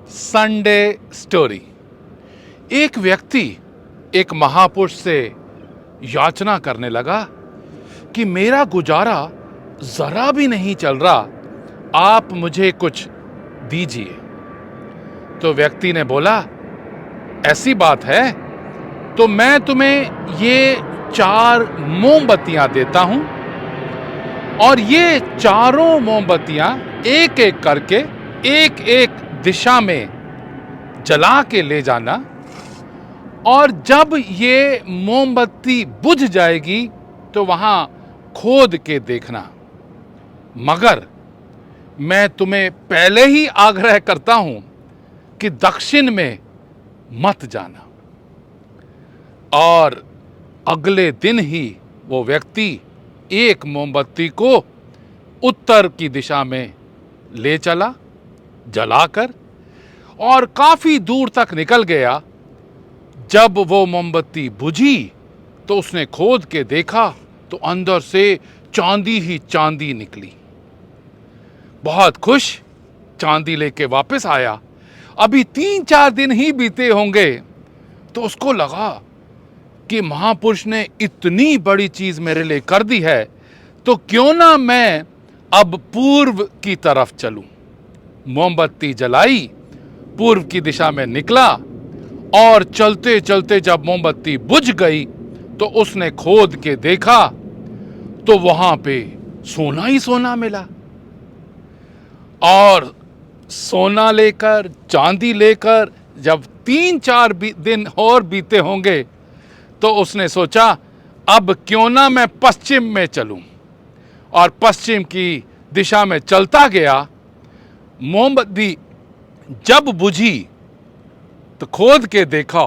Sunday story. एक व्यक्ति एक महापुरुष से याचना करने लगा कि मेरा गुजारा जरा भी नहीं चल रहा, आप मुझे कुछ दीजिए। तो व्यक्ति ने बोला, ऐसी बात है तो मैं तुम्हें ये 4 मोमबत्तियां देता हूं और ये चारों मोमबत्तियां एक एक करके एक एक दिशा में जला के ले जाना, और जब ये मोमबत्ती बुझ जाएगी तो वहां खोद के देखना, मगर मैं तुम्हें पहले ही आग्रह करता हूं कि दक्षिण में मत जाना। और अगले दिन ही वो व्यक्ति एक मोमबत्ती को उत्तर की दिशा में ले चला जलाकर, और काफी दूर तक निकल गया। जब वो मोमबत्ती बुझी तो उसने खोद के देखा तो अंदर से चांदी ही चांदी निकली। बहुत खुश चांदी लेके वापस आया। अभी 3-4 दिन ही बीते होंगे तो उसको लगा कि महापुरुष ने इतनी बड़ी चीज मेरे लिए कर दी है, तो क्यों ना मैं अब पूर्व की तरफ चलूं। मोमबत्ती जलाई, पूर्व की दिशा में निकला, और चलते चलते जब मोमबत्ती बुझ गई तो उसने खोद के देखा तो वहां पे सोना ही सोना मिला। और सोना लेकर, चांदी लेकर जब 3-4 दिन और बीते होंगे तो उसने सोचा, अब क्यों ना मैं पश्चिम में चलूं। और पश्चिम की दिशा में चलता गया। मोमबत्ती जब बुझी तो खोद के देखा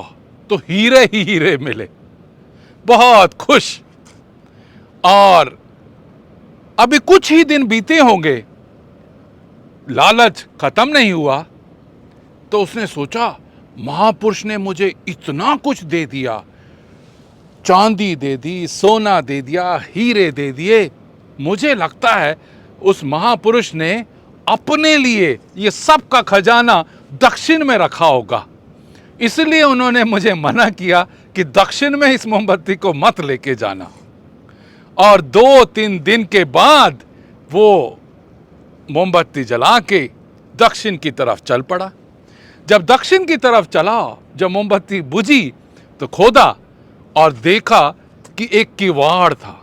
तो हीरे ही हीरे मिले। बहुत खुश। और अभी कुछ ही दिन बीते होंगे, लालच खत्म नहीं हुआ, तो उसने सोचा, महापुरुष ने मुझे इतना कुछ दे दिया, चांदी दे दी, सोना दे दिया, हीरे दे दिए, मुझे लगता है उस महापुरुष ने अपने लिए ये सब का खजाना दक्षिण में रखा होगा, इसलिए उन्होंने मुझे मना किया कि दक्षिण में इस मोमबत्ती को मत लेके जाना। और 2-3 दिन के बाद वो मोमबत्ती जला के दक्षिण की तरफ चल पड़ा। जब दक्षिण की तरफ चला, जब मोमबत्ती बुझी तो खोदा और देखा कि एक किवाड़ था,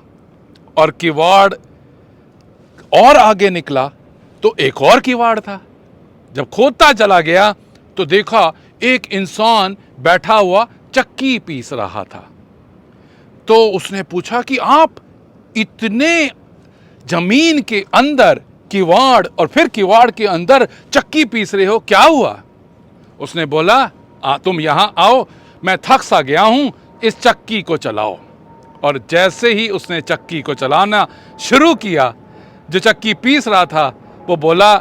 और किवाड़ और आगे निकला तो एक और किवाड़ था। जब खोदता चला गया तो देखा एक इंसान बैठा हुआ चक्की पीस रहा था। तो उसने पूछा कि आप इतने जमीन के अंदर किवाड़ और फिर किवाड़ के अंदर चक्की पीस रहे हो, क्या हुआ? उसने बोला, तुम यहां आओ, मैं थक सा गया हूं, इस चक्की को चलाओ। और जैसे ही उसने चक्की को चलाना शुरू किया, जो चक्की पीस रहा था वो बोला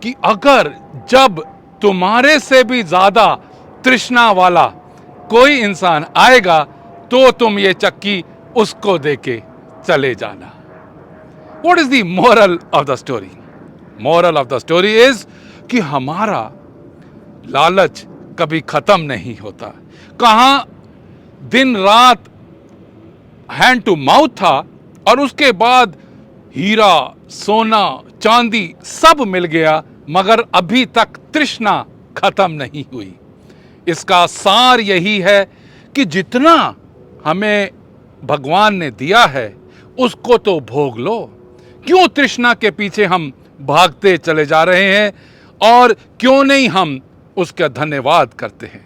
कि अगर जब तुम्हारे से भी ज्यादा तृष्णा वाला कोई इंसान आएगा तो तुम ये चक्की उसको देके चले जाना। What is the moral of the story? Moral of the story is कि हमारा लालच कभी खत्म नहीं होता। कहां दिन रात हैंड टू माउथ था, और उसके बाद हीरा, सोना, चांदी सब मिल गया, मगर अभी तक तृष्णा खत्म नहीं हुई। इसका सार यही है कि जितना हमें भगवान ने दिया है उसको तो भोग लो। क्यों तृष्णा के पीछे हम भागते चले जा रहे हैं, और क्यों नहीं हम उसका धन्यवाद करते हैं।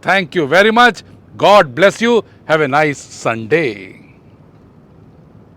Thank you very much. God bless you. Have a nice Sunday.